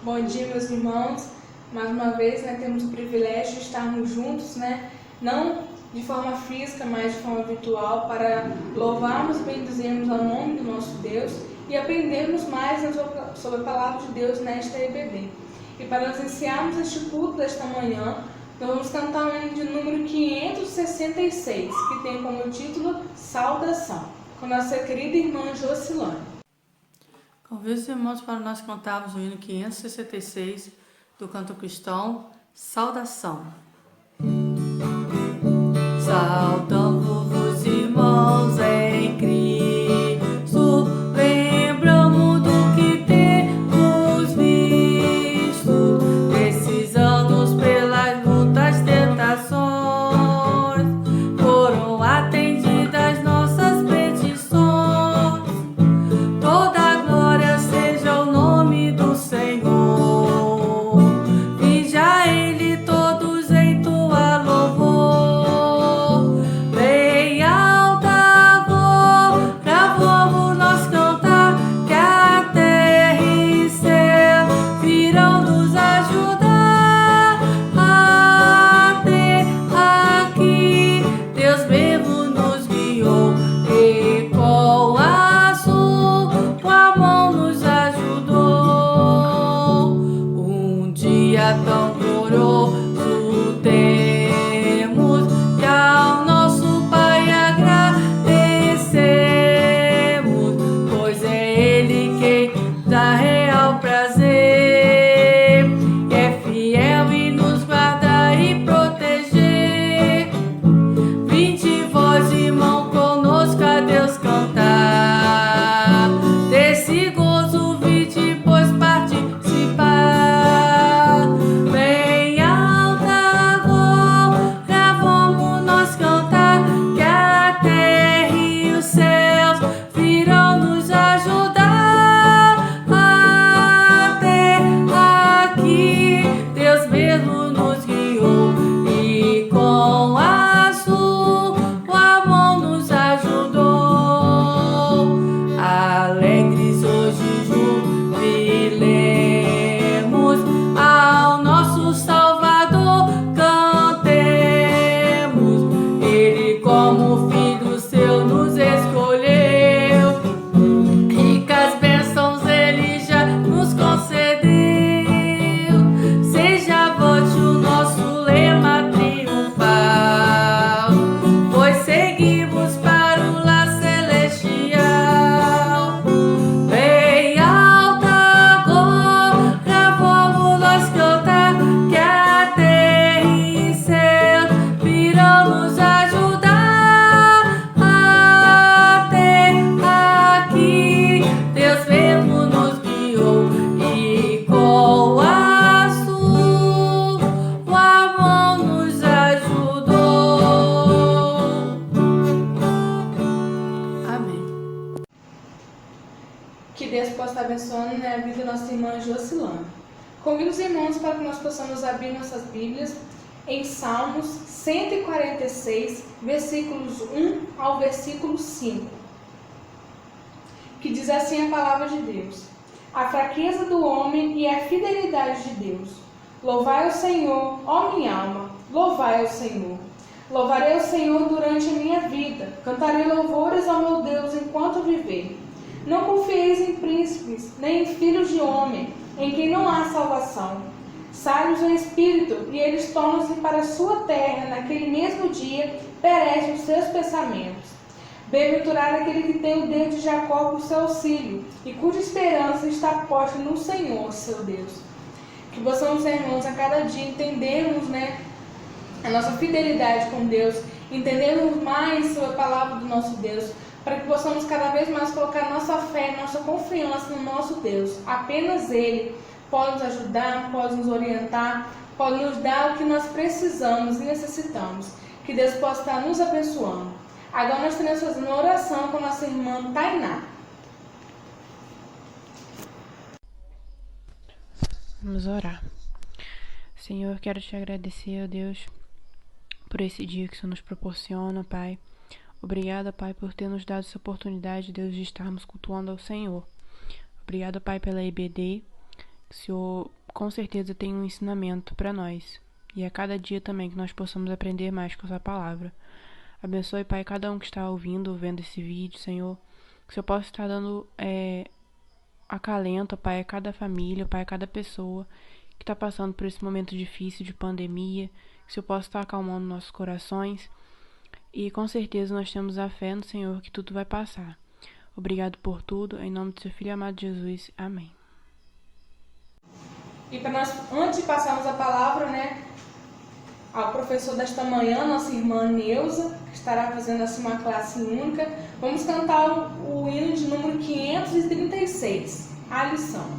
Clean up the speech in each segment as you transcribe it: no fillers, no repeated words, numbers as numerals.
Bom dia, meus irmãos. Mais uma vez, temos o privilégio de estarmos juntos, não de forma física, mas de forma virtual, para louvarmos e bendizermos ao nome do nosso Deus e aprendermos mais sobre a palavra de Deus nesta EBD. E para nós iniciarmos este culto desta manhã, nós vamos cantar o hino de número 566, que tem como título Saudação, com nossa querida irmã Jocilane. Convido os irmãos para nós cantarmos o hino 566 do canto cristão, Saudação. Saudamos-vos, irmãos, em Cristo, lembramos do que temos visto, desses anos pelas lutas, tentações, foram atendidas nossas petições. Toda tão glorioso temos, e ao nosso Pai agradecemos, pois é Ele quem dá real prazer, é fiel e nos guarda e proteger. Vinde vós, irmão, conosco a Deus cantar, desse gozo vinde, pois participar. Que Deus possa estar abençoando a vida da nossa irmã Jocilane. Convido os irmãos para que nós possamos abrir nossas Bíblias em Salmos 146, versículos 1 ao versículo 5, que diz assim a palavra de Deus: A fraqueza do homem e a fidelidade de Deus. Louvai ao Senhor, ó minha alma, louvai ao Senhor. Louvarei ao Senhor durante a minha vida, cantarei louvores ao meu Deus enquanto viver. Não confieis em príncipes, nem em filhos de homem, em quem não há salvação. Sábios em espírito, e eles tornam-se para a sua terra, naquele mesmo dia, perecem os seus pensamentos. Bem-aventurado aquele que tem o Deus de Jacó por seu auxílio, e cuja esperança está posta no Senhor, seu Deus. Que possamos, irmãos, a cada dia entendermos, a nossa fidelidade com Deus, entendermos mais sobre a palavra do nosso Deus, para que possamos cada vez mais colocar nossa fé, nossa confiança no nosso Deus. Apenas Ele pode nos ajudar, pode nos orientar, pode nos dar o que nós precisamos e necessitamos. Que Deus possa estar nos abençoando. Agora nós teremos fazendo uma oração com nossa irmã Tainá. Vamos orar. Senhor, quero te agradecer, ó Deus, por esse dia que o Senhor nos proporciona, Pai. Obrigada, Pai, por ter nos dado essa oportunidade, Deus, de estarmos cultuando ao Senhor. Obrigada, Pai, pela EBD. o Senhor com certeza tem um ensinamento para nós. E a cada dia também que nós possamos aprender mais com a sua palavra. Abençoe, Pai, cada um que está ouvindo, vendo esse vídeo, Senhor. Que o Senhor possa estar dando acalento, Pai, a cada família, Pai, a cada pessoa que está passando por esse momento difícil de pandemia. Que o Senhor possa estar acalmando nossos corações. E com certeza nós temos a fé no Senhor que tudo vai passar. Obrigado por tudo. Em nome do seu Filho amado Jesus. Amém. E para nós, antes de passarmos a palavra, ao professor desta manhã, nossa irmã Neuza, que estará fazendo assim uma classe única, vamos cantar o hino de número 536, a lição.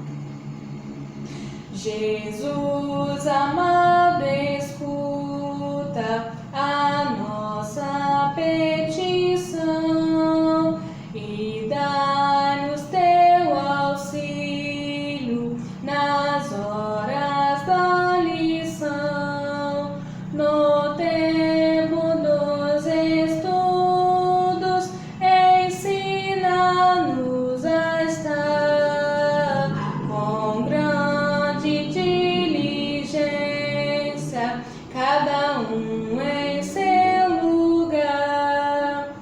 Jesus amado, escuta a nossa petição e dá-nos teu auxílio nas horas da lição. No tempo dos estudos, ensina-nos a estar com grande diligência, cada um em seu lugar.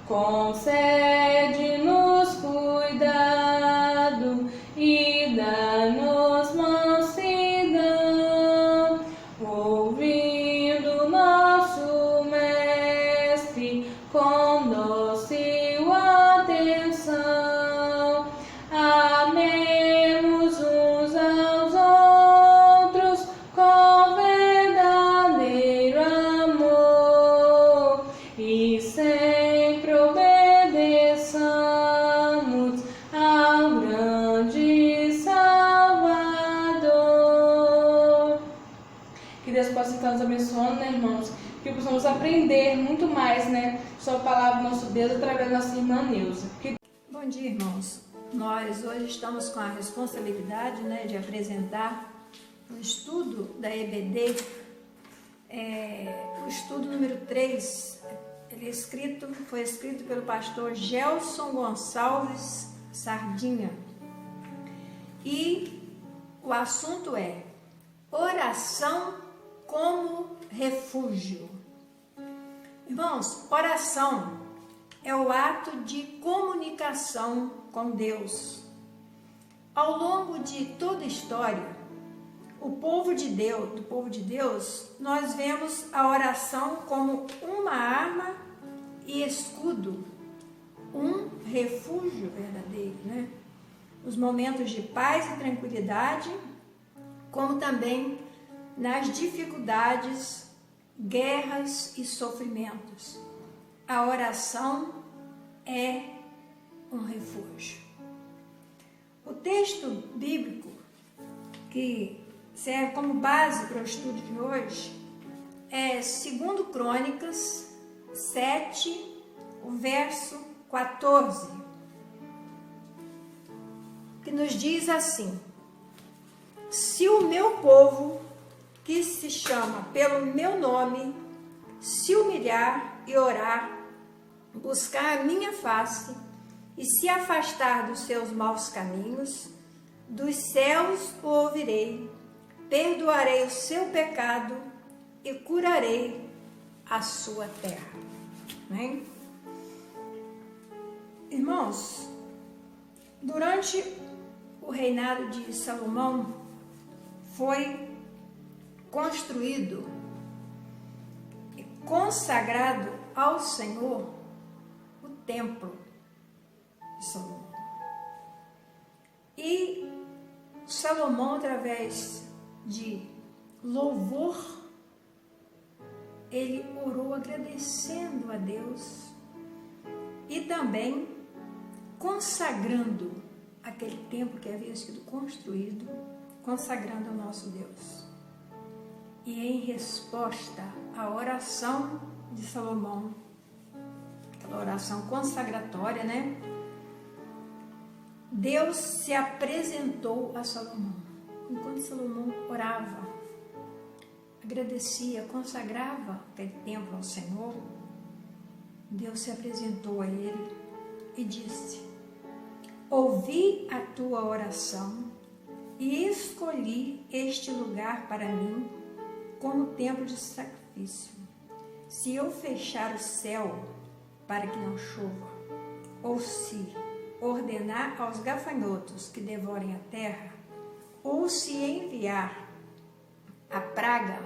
Concede-nos cuidado e dá-nos mansidão, ouvindo nosso Mestre com dócil atenção. Amemos uns aos outros com verdadeiro amor e sempre obedeçamos ao grande Salvador. Que Deus possa estar nos abençoando, irmãos, que possamos aprender muito mais, sobre a palavra do nosso Deus através da nossa irmã Neuza. Bom dia, irmãos. Nós hoje estamos com a responsabilidade, de apresentar o estudo da EBD, o estudo número 3. Ele foi escrito pelo pastor Gelson Gonçalves Sardinha. E o assunto é oração como refúgio. Irmãos, oração é o ato de comunicação com Deus. Ao longo de toda a história, do povo de Deus, nós vemos a oração como uma arma e escudo, um refúgio verdadeiro, Nos momentos de paz e tranquilidade, como também nas dificuldades, guerras e sofrimentos. A oração é um refúgio. O texto bíblico que serve como base para o estudo de hoje é 2 Crônicas 7, o verso 14, que nos diz assim: se o meu povo, que se chama pelo meu nome, se humilhar e orar, buscar a minha face e se afastar dos seus maus caminhos, dos céus o ouvirei, perdoarei o seu pecado e curarei a sua terra. Amém? Irmãos, durante o reinado de Salomão foi construído e consagrado ao Senhor o templo de Salomão. E Salomão, através de louvor, ele orou agradecendo a Deus e também consagrando aquele templo que havia sido construído, consagrando ao nosso Deus. E em resposta à oração de Salomão, aquela oração consagratória, Deus se apresentou a Salomão. Enquanto Salomão orava, agradecia, consagrava aquele templo ao Senhor, Deus se apresentou a ele e disse: ouvi a tua oração e escolhi este lugar para mim como templo de sacrifício. Se eu fechar o céu para que não chova, ou se ordenar aos gafanhotos que devorem a terra, ou se enviar a praga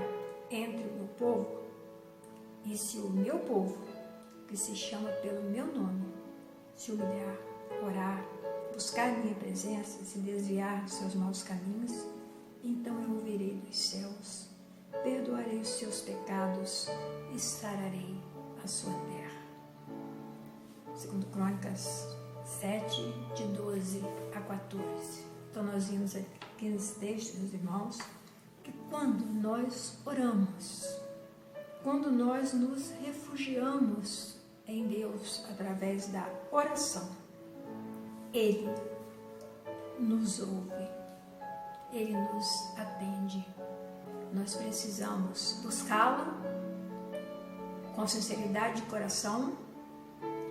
entre o meu povo, e se o meu povo, que se chama pelo meu nome, se humilhar, orar, buscar minha presença e se desviar dos seus maus caminhos, então eu ouvirei dos céus, perdoarei os seus pecados e sararei a sua terra. Segundo Crônicas 7, de 12 a 14. Então nós vimos aqui nesse texto, meus irmãos, que quando nós oramos, quando nós nos refugiamos em Deus através da oração, Ele nos ouve, Ele nos atende. Nós precisamos buscá-lo com sinceridade de coração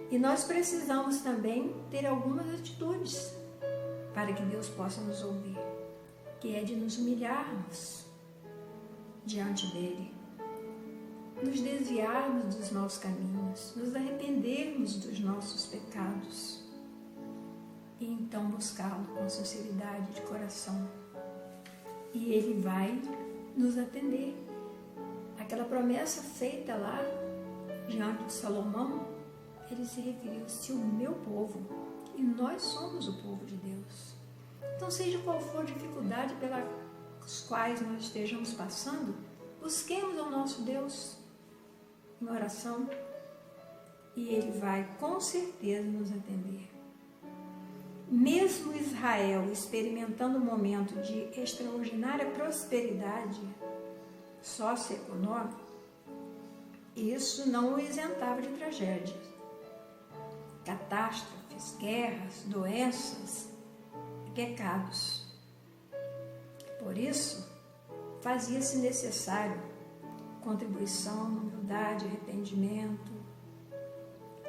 e nós precisamos também ter algumas atitudes para que Deus possa nos ouvir, que é de nos humilharmos diante dEle, nos desviarmos dos maus caminhos, nos arrependermos dos nossos pecados e então buscá-lo com sinceridade de coração. E Ele vai nos atender. Aquela promessa feita lá diante de Salomão, ele se referiu: se o meu povo, e nós somos o povo de Deus. Então, seja qual for a dificuldade pelas quais nós estejamos passando, busquemos ao nosso Deus em oração e Ele vai com certeza nos atender. Mesmo Israel experimentando um momento de extraordinária prosperidade socioeconômica, isso não o isentava de tragédias, catástrofes, guerras, doenças e pecados. Por isso, fazia-se necessário contribuição, humildade, arrependimento,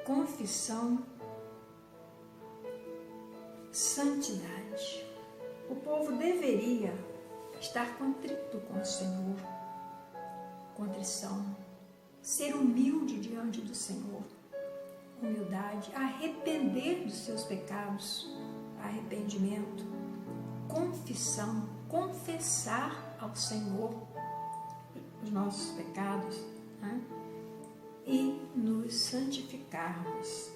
confissão, santidade. O povo deveria estar contrito com o Senhor, contrição, ser humilde diante do Senhor, humildade, arrepender dos seus pecados, arrependimento, confissão, confessar ao Senhor os nossos pecados, né? E nos santificarmos.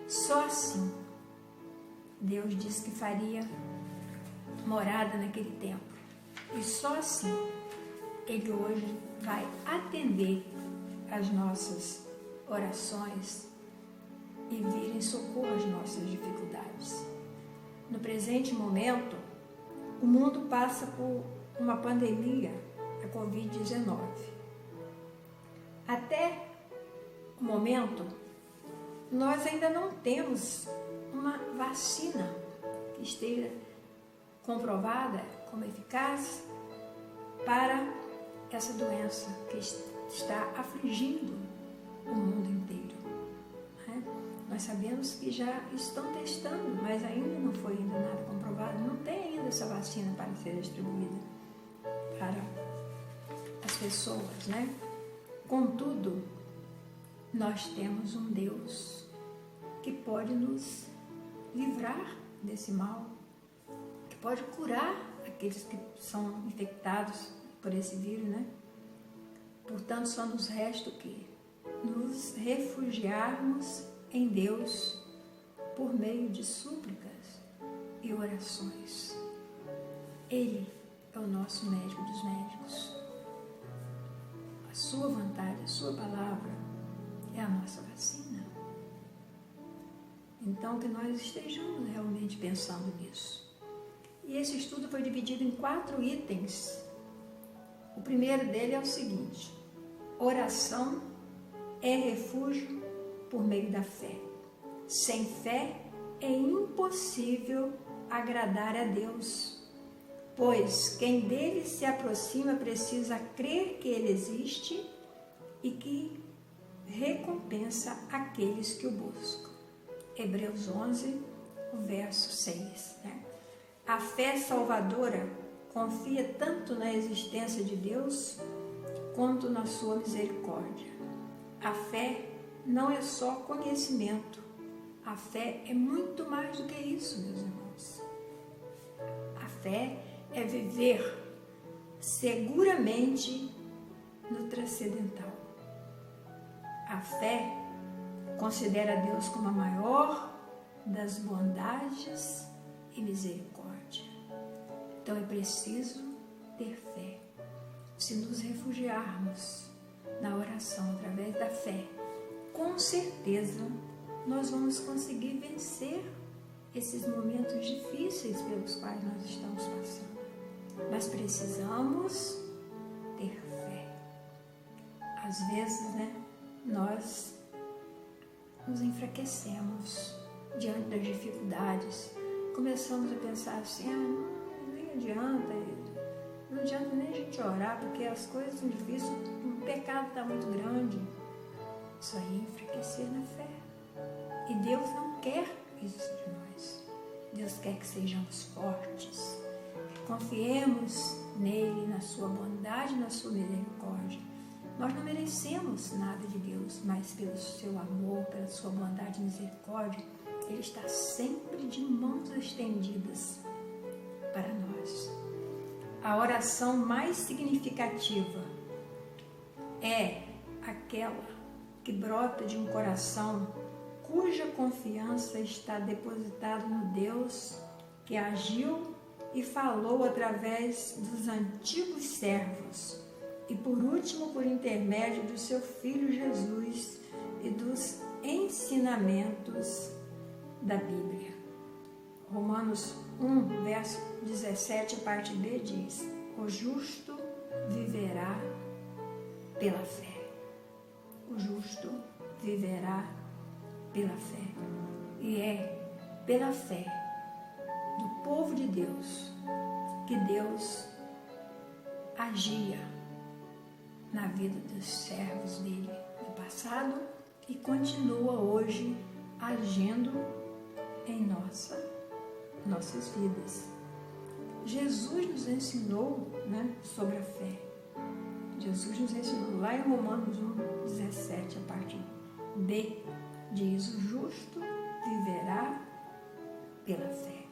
Só assim Deus disse que faria morada naquele templo. E só assim Ele hoje vai atender as nossas orações e vir em socorro às nossas dificuldades. No presente momento, o mundo passa por uma pandemia, a Covid-19. Até o momento, nós ainda não temos uma vacina que esteja comprovada como eficaz para essa doença que está afligindo o mundo inteiro. Nós sabemos que já estão testando, mas ainda não foi ainda nada comprovado, não tem ainda essa vacina para ser distribuída para as pessoas, né? Contudo, nós temos um Deus que pode nos livrar desse mal, que pode curar aqueles que são infectados por esse vírus, né? Portanto, só nos resta o quê? Nos refugiarmos em Deus por meio de súplicas e orações. Ele é o nosso médico dos médicos. A sua vontade, a sua palavra é a nossa vacina. Então, que nós estejamos realmente pensando nisso. E esse estudo foi dividido em 4 itens. O primeiro dele é o seguinte: oração é refúgio por meio da fé. Sem fé é impossível agradar a Deus, pois quem dele se aproxima precisa crer que ele existe e que recompensa aqueles que o buscam. Hebreus 11, o verso 6. Né? A fé salvadora confia tanto na existência de Deus quanto na sua misericórdia. A fé não é só conhecimento. A fé é muito mais do que isso, meus irmãos. A fé é viver seguramente no transcendental. A fé considera Deus como a maior das bondades e misericórdia. Então é preciso ter fé. Se nos refugiarmos na oração através da fé, com certeza nós vamos conseguir vencer esses momentos difíceis pelos quais nós estamos passando. Mas precisamos ter fé. Às vezes, nós nos enfraquecemos diante das dificuldades. Começamos a pensar assim, nem adianta, não adianta nem a gente orar, porque as coisas são difíceis, o pecado está muito grande. Isso aí é enfraquecer na fé. E Deus não quer isso de nós. Deus quer que sejamos fortes, que confiemos nele, na sua bondade, na sua misericórdia. Nós não merecemos nada de Deus, mas pelo seu amor, pela sua bondade e misericórdia, ele está sempre de mãos estendidas para nós. A oração mais significativa é aquela que brota de um coração cuja confiança está depositada no Deus que agiu e falou através dos antigos servos e, por último, por intermédio do seu Filho Jesus e dos ensinamentos da Bíblia. Romanos 1, verso 17, parte B, diz: o justo viverá pela fé. O justo viverá pela fé. E é pela fé do povo de Deus que Deus agia na vida dos servos dele no passado e continua hoje agindo em nossas vidas. Jesus nos ensinou sobre a fé. Jesus nos ensinou lá em Romanos 1, 17, a parte B, diz: o justo viverá pela fé.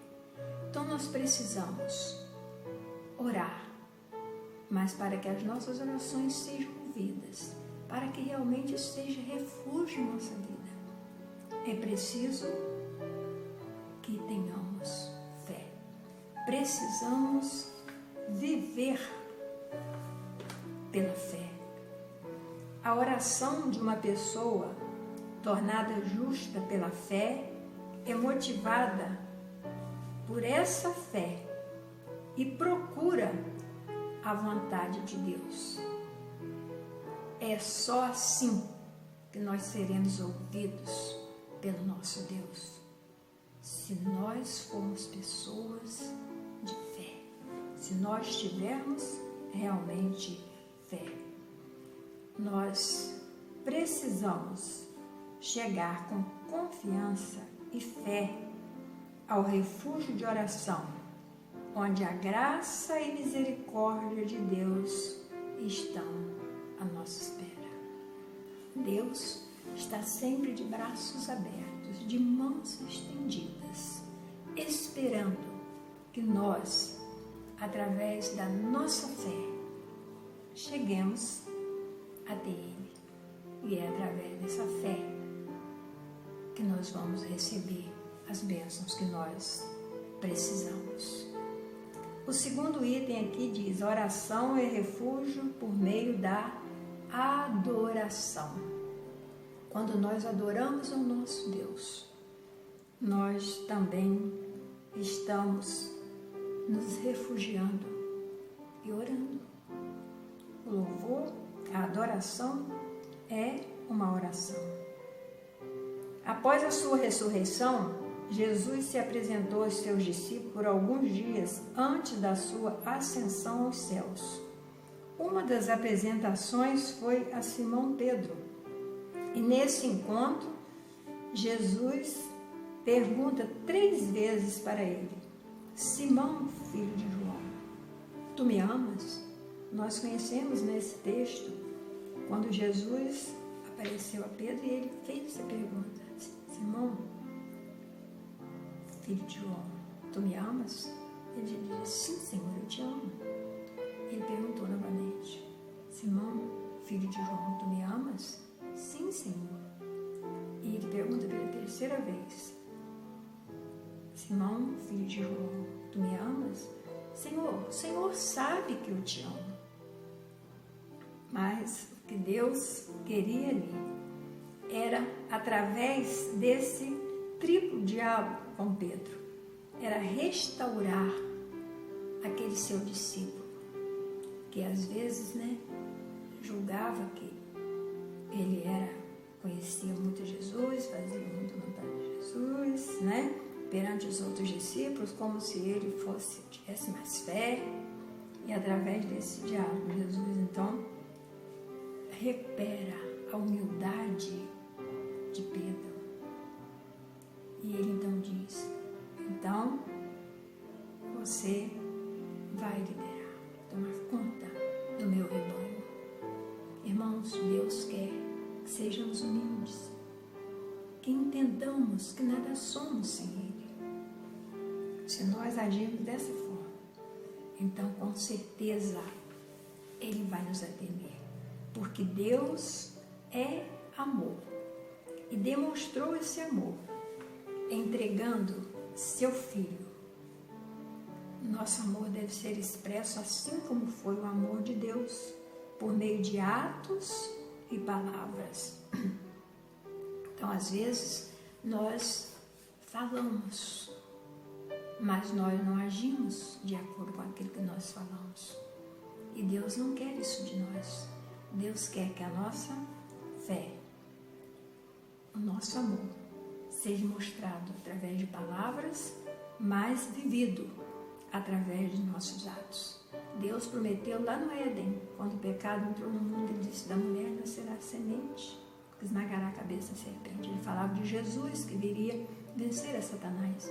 Então nós precisamos orar, mas para que as nossas orações sejam ouvidas, para que realmente seja refúgio em nossa vida, é preciso que tenhamos fé. Precisamos viver pela fé. A oração de uma pessoa tornada justa pela fé é motivada por essa fé e procura a vontade de Deus. É só assim que nós seremos ouvidos pelo nosso Deus, se nós formos pessoas de fé, se nós tivermos realmente fé. Nós precisamos chegar com confiança e fé ao refúgio de oração, onde a graça e misericórdia de Deus estão à nossa espera. Deus está sempre de braços abertos, de mãos estendidas, esperando que nós, através da nossa fé, cheguemos até Ele. E é através dessa fé que nós vamos receber as bênçãos que nós precisamos. O segundo item aqui diz: oração é refúgio por meio da adoração. Quando nós adoramos ao nosso Deus, nós também estamos nos refugiando e orando. O louvor, a adoração é uma oração. Após a sua ressurreição, Jesus se apresentou aos seus discípulos por alguns dias antes da sua ascensão aos céus. Uma das apresentações foi a Simão Pedro. E nesse encontro, Jesus pergunta 3 vezes para ele: Simão, filho de João, tu me amas? Nós conhecemos nesse texto, quando Jesus apareceu a Pedro e ele fez essa pergunta: Simão, filho de João, tu me amas? Ele disse: sim, Senhor, eu te amo. Ele perguntou novamente: Simão, filho de João, tu me amas? Sim, Senhor. E ele pergunta pela terceira vez: Simão, filho de João, tu me amas? Senhor, o Senhor sabe que eu te amo. Mas o que Deus queria ali era, através desse triplo diálogo com Pedro, era restaurar aquele seu discípulo, que às vezes, julgava que ele conhecia muito Jesus, fazia muito a vontade de Jesus, perante os outros discípulos, como se ele tivesse mais fé. E através desse diálogo, Jesus então recupera a humildade de Pedro. E ele então diz: então você vai liderar, tomar conta do meu rebanho. Irmãos, Deus quer que sejamos humildes, que entendamos que nada somos sem Ele. Se nós agirmos dessa forma, então com certeza Ele vai nos atender, porque Deus é amor e demonstrou esse amor entregando seu Filho. Nosso amor deve ser expresso assim como foi o amor de Deus, por meio de atos e palavras. Então, às vezes, nós falamos, mas nós não agimos de acordo com aquilo que nós falamos. E Deus não quer isso de nós. Deus quer que a nossa fé, o nosso amor, seja mostrado através de palavras, mas vivido através de nossos atos. Deus prometeu lá no Éden, quando o pecado entrou no mundo, Ele disse: da mulher nascerá semente que esmagará a cabeça da serpente. Ele falava de Jesus, que viria vencer a Satanás.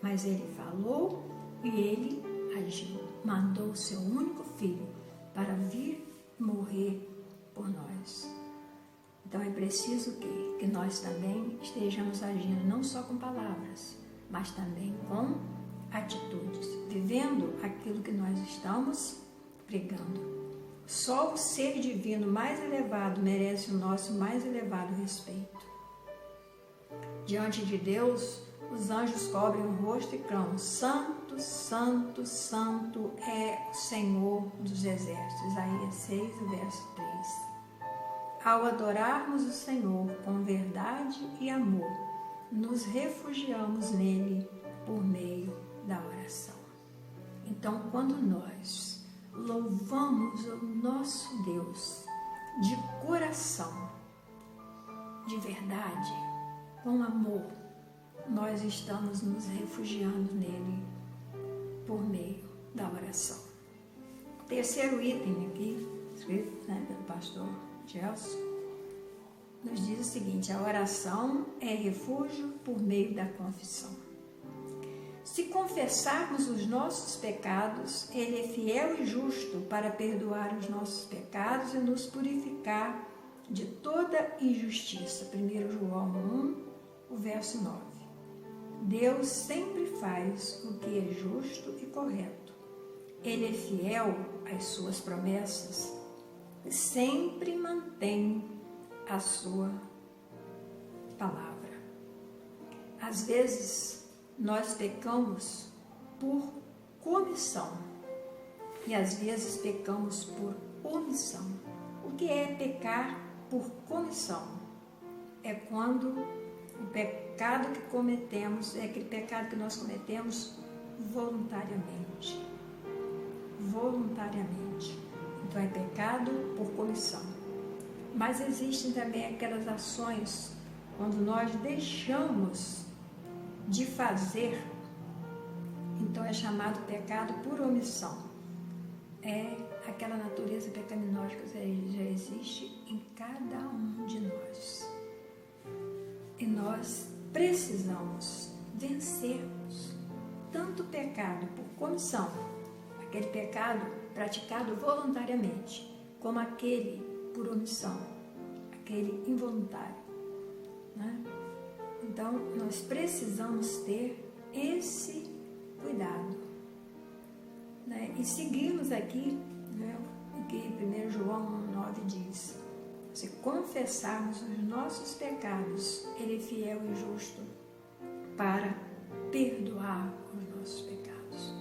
Mas Ele falou e Ele agiu. Mandou o seu único Filho para vir morrer por nós. Então é preciso que nós também estejamos agindo não só com palavras, mas também com atitudes, vivendo aquilo que nós estamos pregando. Só o ser divino mais elevado merece o nosso mais elevado respeito. Diante de Deus, os anjos cobrem o rosto e clamam: Santo, Santo, Santo é o Senhor dos exércitos. Isaías 6, verso 3. Ao adorarmos o Senhor com verdade e amor, nos refugiamos nele por meio da oração. Então, quando nós louvamos o nosso Deus de coração, de verdade, com amor, nós estamos nos refugiando nele por meio da oração. O terceiro item aqui, escrito pelo pastor Gelson, nos diz o seguinte: a oração é refúgio por meio da confissão. Se confessarmos os nossos pecados, Ele é fiel e justo para perdoar os nossos pecados e nos purificar de toda injustiça. 1 João 1, o verso 9. Deus sempre faz o que é justo e correto. Ele é fiel às suas promessas e sempre mantém a sua palavra. Às vezes, nós pecamos por comissão e às vezes pecamos por omissão. O que é pecar por comissão? É quando o pecado que cometemos é aquele pecado que nós cometemos voluntariamente. Voluntariamente. Então é pecado por comissão. Mas existem também aquelas ações quando nós deixamos de fazer, então é chamado pecado por omissão. É aquela natureza pecaminosa que já existe em cada um de nós. E nós precisamos vencermos tanto pecado por comissão, aquele pecado praticado voluntariamente, como aquele por omissão, aquele involuntário, né? Então, nós precisamos ter esse cuidado, né? E seguimos aqui, né, o que 1 João 9 diz: se confessarmos os nossos pecados, Ele é fiel e justo para perdoar os nossos pecados.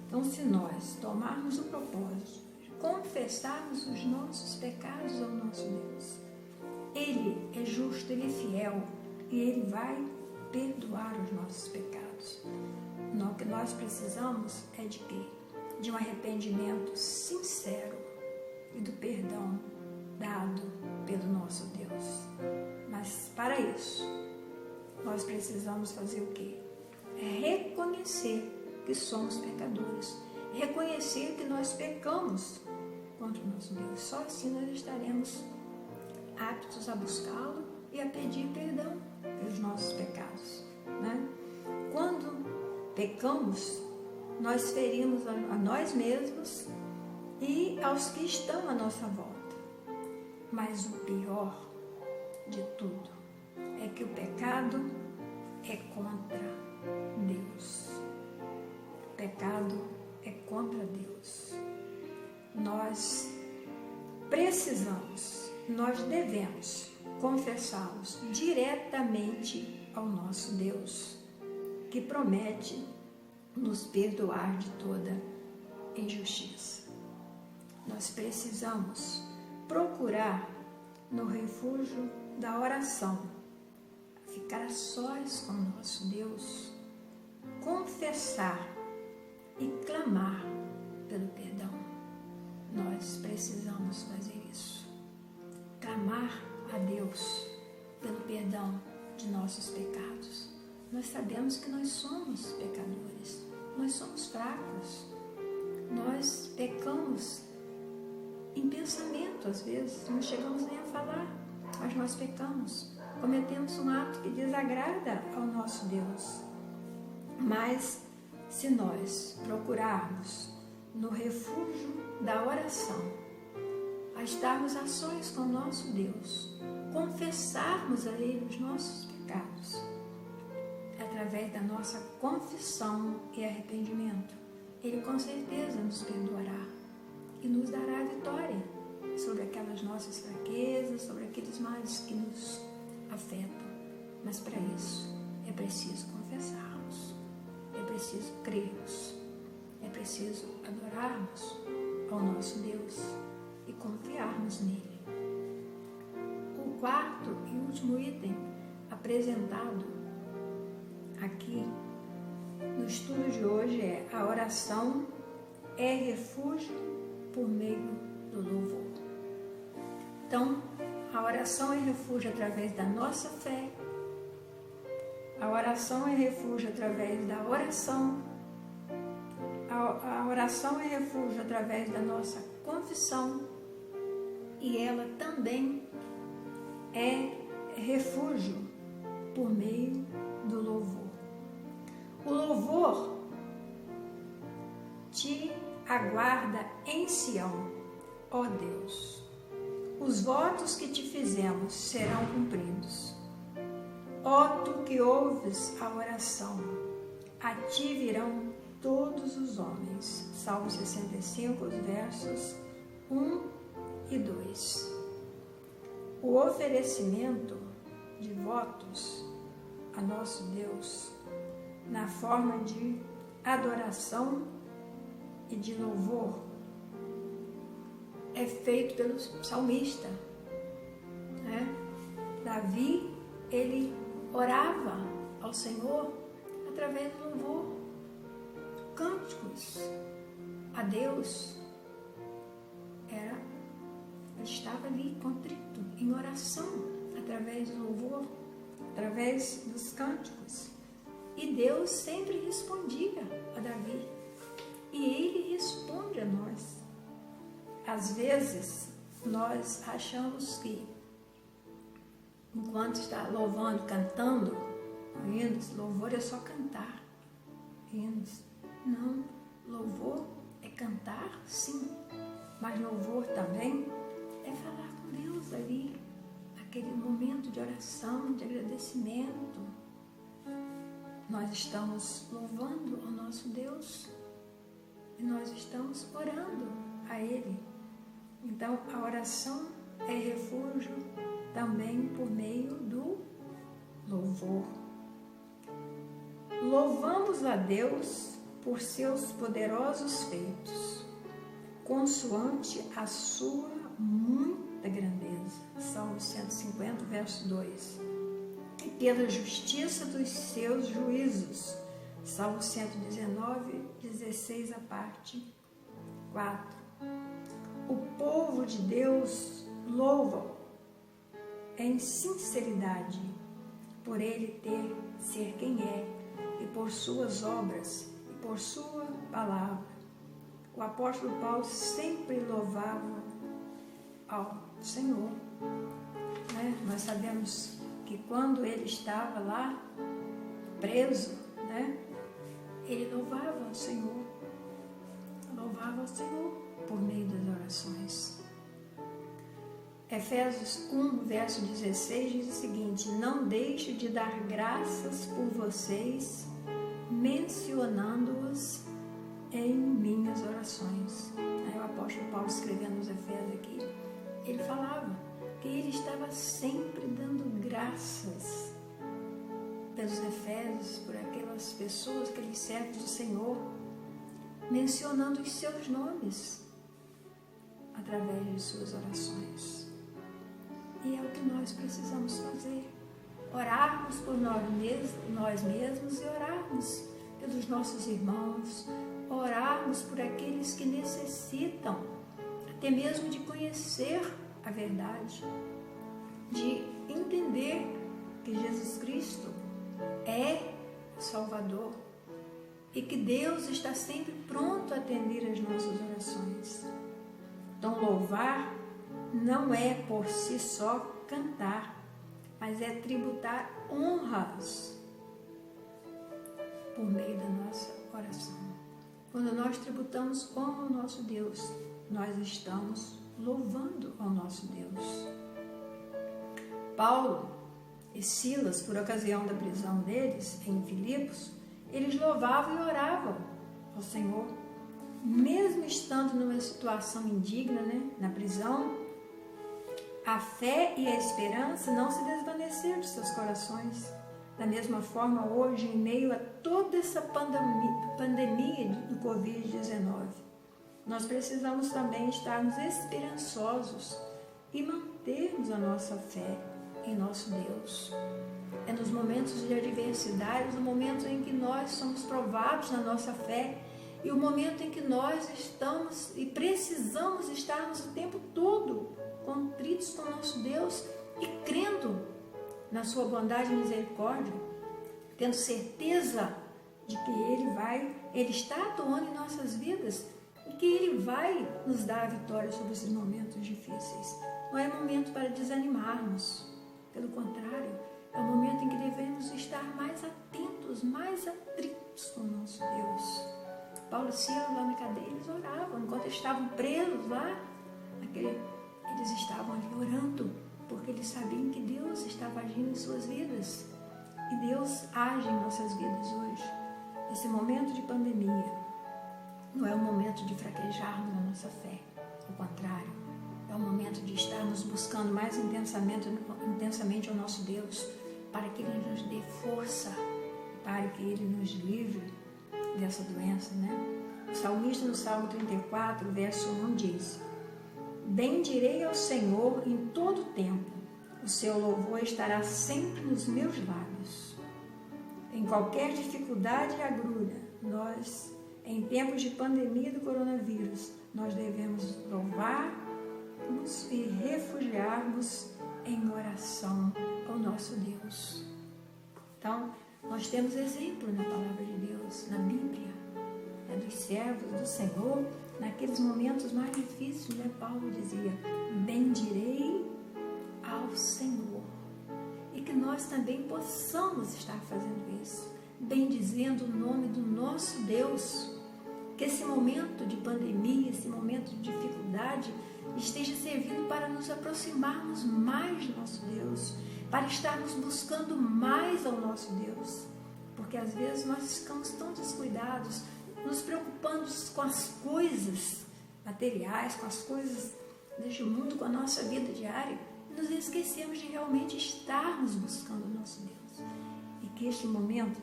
Então, se nós tomarmos o propósito de confessarmos os nossos pecados ao nosso Deus, Ele é justo, Ele é fiel e Ele vai perdoar os nossos pecados. O que nós precisamos é de quê? De um arrependimento sincero e do perdão dado pelo nosso Deus. Mas para isso, nós precisamos fazer o quê? É reconhecer que somos pecadores, reconhecer que nós pecamos contra o nosso Deus. Só assim nós estaremos aptos a buscá-lo e a pedir perdão pelos nossos pecados, né? Quando pecamos, nós ferimos a nós mesmos e aos que estão à nossa volta. Mas o pior de tudo é que o pecado é contra Deus. O pecado é contra Deus. Nós precisamos, nós devemos confessá-los diretamente ao nosso Deus, que promete nos perdoar de toda injustiça. Nós precisamos procurar no refúgio da oração, ficar a sós com o nosso Deus, confessar e clamar pelo perdão. Nós precisamos fazer isso, clamar a Deus pelo perdão de nossos pecados. Nós sabemos que nós somos pecadores, nós somos fracos, nós pecamos em pensamento, às vezes, não chegamos nem a falar, mas nós pecamos, cometemos um ato que desagrada ao nosso Deus. Mas, se nós procurarmos no refúgio da oração, a estarmos a sós com o nosso Deus, confessarmos a Ele os nossos pecados, através da nossa confissão e arrependimento, Ele com certeza nos perdoará e nos dará a vitória sobre aquelas nossas fraquezas, sobre aqueles males que nos afetam. Mas para isso é preciso confessarmos, é preciso crermos, é preciso adorarmos ao nosso Deus e confiarmos nele. O quarto e último item apresentado aqui no estudo de hoje é: a oração é refúgio por meio do louvor. Então, a oração é refúgio através da nossa fé, a oração é refúgio através da oração, a oração é refúgio através da nossa confissão e ela também é refúgio por meio do louvor. O louvor te aguarda em Sião, ó Deus. Os votos que te fizemos serão cumpridos. Ó tu que ouves a oração, a ti virão todos os homens. Salmo 65, versos 1 e 2. O oferecimento de votos a nosso Deus na forma de adoração e de louvor é feito pelo salmista, né? Davi, ele orava ao Senhor através do louvor, cânticos a Deus. Ele estava ali contrito, em oração, através do louvor, através dos cânticos. E Deus sempre respondia a Davi. E Ele responde a nós. Às vezes, nós achamos que, enquanto está louvando, cantando, hinos, louvor é só cantar. hinos. Não, louvor é cantar, sim, mas louvor também é falar com Deus ali, aquele momento de oração, de agradecimento. Nós estamos louvando ao nosso Deus e nós estamos orando a Ele. Então, a oração é refúgio também por meio do louvor. Louvamos a Deus por seus poderosos feitos, consoante a sua muita grandeza. Salmo 150, verso 2. E pela justiça dos seus juízos. Salmo 119, 16 a parte 4. O povo de Deus louva em sinceridade, por ele ser quem é, e por suas obras, e por sua palavra. O apóstolo Paulo sempre louvava ao Senhor. Né? Nós sabemos que quando ele estava lá, preso, né? Ele louvava ao Senhor por meio das orações. Efésios 1, verso 16 diz o seguinte: não deixe de dar graças por vocês, mencionando-os em minhas orações. Aí o apóstolo Paulo, escrevendo os Efésios aqui, ele falava que ele estava sempre dando graças pelos Efésios, por aquelas pessoas, aqueles servos do Senhor, mencionando os seus nomes através de suas orações. E é o que nós precisamos fazer: orarmos por nós mesmos e orarmos pelos nossos irmãos, orarmos por aqueles que necessitam, até mesmo de conhecer a verdade, de entender que Jesus Cristo é o Salvador e que Deus está sempre pronto a atender as nossas orações. Então, louvar não é por si só cantar, mas é tributar honras por meio da nossa oração. Quando nós tributamos honra ao nosso Deus, nós estamos louvando ao nosso Deus. Paulo e Silas, por ocasião da prisão deles em Filipos, eles louvavam e oravam ao Senhor, mesmo estando numa situação indigna, né, na prisão. A fé e a esperança não se desvaneceram de seus corações. Da mesma forma, hoje, em meio a toda essa pandemia do Covid-19, nós precisamos também estarmos esperançosos e mantermos a nossa fé em nosso Deus. É nos momentos de adversidade, no momento em que nós somos provados na nossa fé, e o momento em que nós estamos e precisamos estarmos o tempo todo contritos com o nosso Deus e crendo na sua bondade e misericórdia, tendo certeza de que Ele está atuando em nossas vidas e que Ele vai nos dar a vitória sobre esses momentos difíceis. Não é momento para desanimarmos, pelo contrário, é o momento em que devemos estar mais atentos, mais atritos com o nosso Deus. Paulo e Silas lá na cadeia, eles oravam, enquanto eles estavam presos lá, eles estavam ali orando, porque eles sabiam que Deus estava agindo em suas vidas. E Deus age em nossas vidas hoje. Esse momento de pandemia não é um momento de fraquejarmos na nossa fé. Ao contrário, é um momento de estarmos buscando mais intensamente ao nosso Deus, para que Ele nos dê força, para que Ele nos livre dessa doença, né? O salmista no Salmo 34, verso 1 diz: bendirei ao Senhor em todo tempo, o seu louvor estará sempre nos meus lábios. Em qualquer dificuldade e agrura, nós, em tempos de pandemia do coronavírus, nós devemos louvar-nos e refugiar-nos em oração ao nosso Deus. Então, nós temos exemplo na palavra de Deus, na Bíblia, dos servos do Senhor, naqueles momentos mais difíceis, né? Paulo dizia: bendirei ao Senhor. E que nós também possamos estar fazendo isso, bendizendo o nome do nosso Deus. Que esse momento de pandemia, esse momento de dificuldade, esteja servindo para nos aproximarmos mais do nosso Deus, para estarmos buscando mais ao nosso Deus. Porque às vezes nós ficamos tão descuidados, nos preocupando com as coisas materiais, com as coisas deste mundo, com a nossa vida diária, nos esquecemos de realmente estarmos buscando o nosso Deus. E que este momento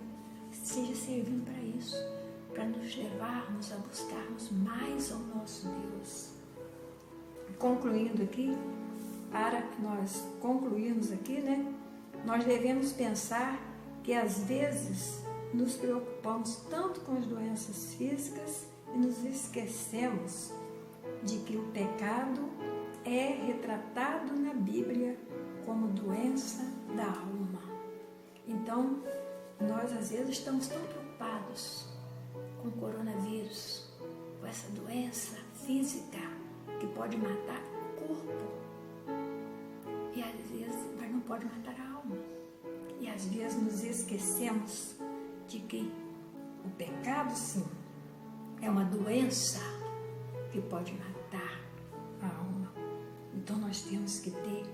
seja servindo para isso, para nos levarmos a buscarmos mais ao nosso Deus. Concluindo aqui, para nós concluirmos aqui, nós devemos pensar que às vezes nos preocupamos tanto com as doenças físicas e nos esquecemos de que o pecado é retratado na Bíblia como doença da alma. Então, nós às vezes estamos tão preocupados com o coronavírus, com essa doença física que pode matar o corpo, e às vezes, mas não pode matar a alma. E às vezes nos esquecemos de que o pecado, sim, é uma doença que pode matar a alma. Então nós temos que ter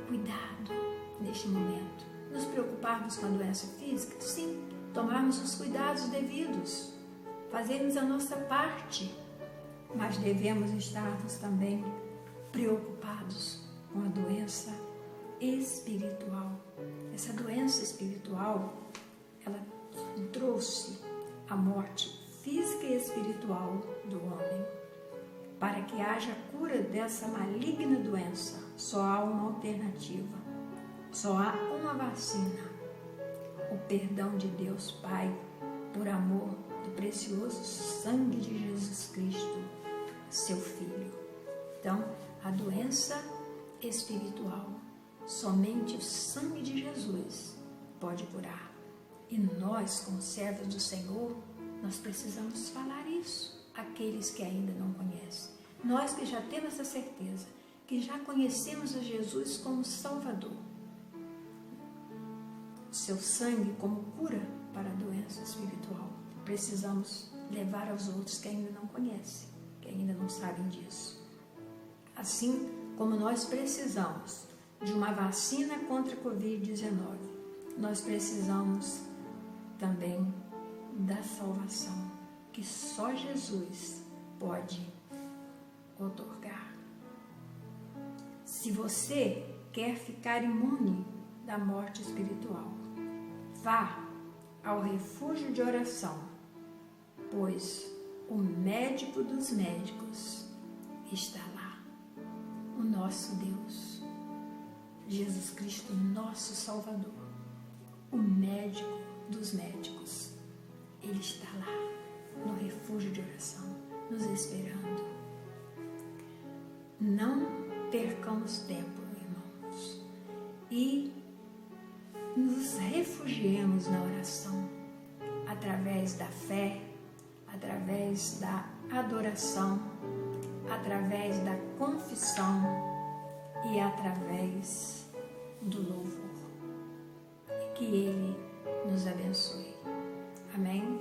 cuidado neste momento. Nos preocuparmos com a doença física, sim, tomarmos os cuidados devidos, fazermos a nossa parte, mas devemos estarmos também preocupados com a doença espiritual. Essa doença espiritual, ela trouxe a morte física e espiritual do homem. Para que haja cura dessa maligna doença, só há uma alternativa, só há uma vacina: o perdão de Deus Pai, por amor do precioso sangue de Jesus Cristo, seu Filho. Então, a doença espiritual, somente o sangue de Jesus pode curar. E nós, como servos do Senhor, nós precisamos falar isso àqueles que ainda não conhecem. Nós que já temos essa certeza, que já conhecemos a Jesus como Salvador, o seu sangue como cura para a doença espiritual, precisamos levar aos outros que ainda não conhecem, que ainda não sabem disso. Assim como nós precisamos de uma vacina contra a Covid-19, nós precisamos também da salvação, que só Jesus pode otorgar. Se você quer ficar imune da morte espiritual, vá ao refúgio de oração, pois o médico dos médicos está lá, o nosso Deus, Jesus Cristo, nosso Salvador, o médico dos médicos. Ele está lá no refúgio de oração, nos esperando. Não percamos tempo, irmãos, e nos refugiemos na oração, através da fé, através da adoração, através da confissão e através do louvor. Que Ele nos abençoe. Amém?